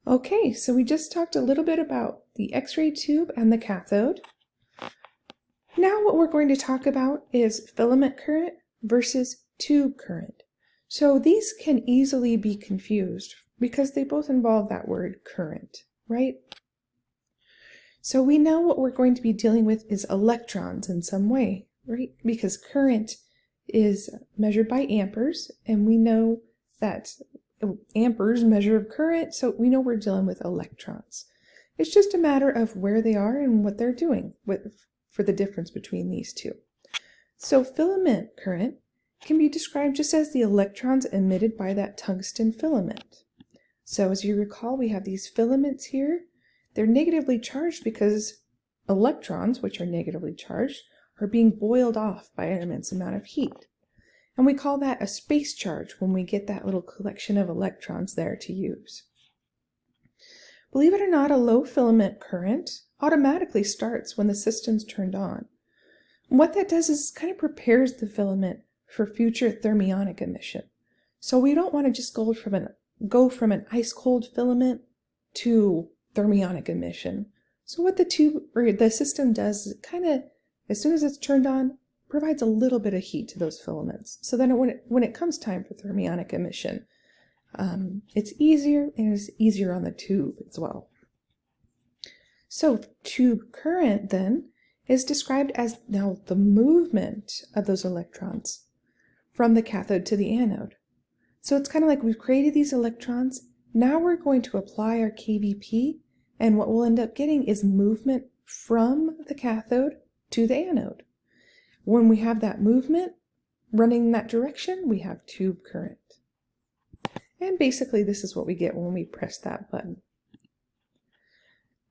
Okay, so we just talked a little bit about the X-ray tube and the cathode. Now what we're going to talk about is filament current versus tube current. So these can easily be confused because they both involve that word current, right? So we know what we're going to be dealing with is electrons in some way, right? Because current is measured by amperes, and we know that amperes measure of current, so we know we're dealing with electrons. It's just a matter of where they are and what they're doing for the difference between these two. So filament current can be described just as the electrons emitted by that tungsten filament. So as you recall, we have these filaments here. They're negatively charged because electrons, which are negatively charged, are being boiled off by an immense amount of heat. And we call that a space charge when we get that little collection of electrons there to use. Believe it or not, a low filament current automatically starts when the system's turned on. And what that does is kind of prepares the filament for future thermionic emission. So we don't want to just go from an ice cold filament to thermionic emission. So what the system does is it kind of, as soon as it's turned on, provides a little bit of heat to those filaments. So then when it comes time for thermionic emission, it's easier, and it's easier on the tube as well. So tube current then is described as now the movement of those electrons from the cathode to the anode. So it's kind of like we've created these electrons. Now we're going to apply our kVp, and what we'll end up getting is movement from the cathode to the anode. When we have that movement running in that direction, we have tube current. And basically this is what we get when we press that button.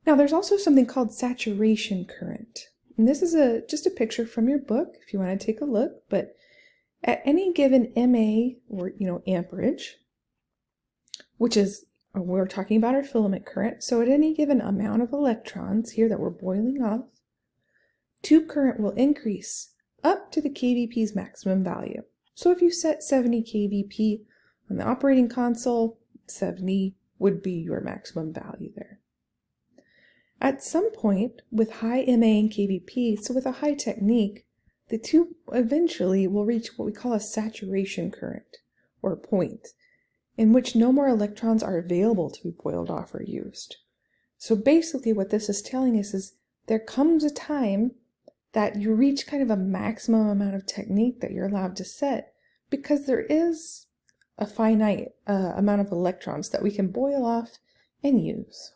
Now there's also something called saturation current. And this is just a picture from your book if you want to take a look, but at any given MA, or amperage, which is, we're talking about our filament current, so at any given amount of electrons here that we're boiling off, tube current will increase up to the kVp's maximum value. So if you set 70 kVp on the operating console, 70 would be your maximum value there. At some point, with high MA and kVp, so with a high technique, the tube eventually will reach what we call a saturation current, or point, in which no more electrons are available to be boiled off or used. So basically what this is telling us is there comes a time that you reach kind of a maximum amount of technique that you're allowed to set, because there is a finite amount of electrons that we can boil off and use.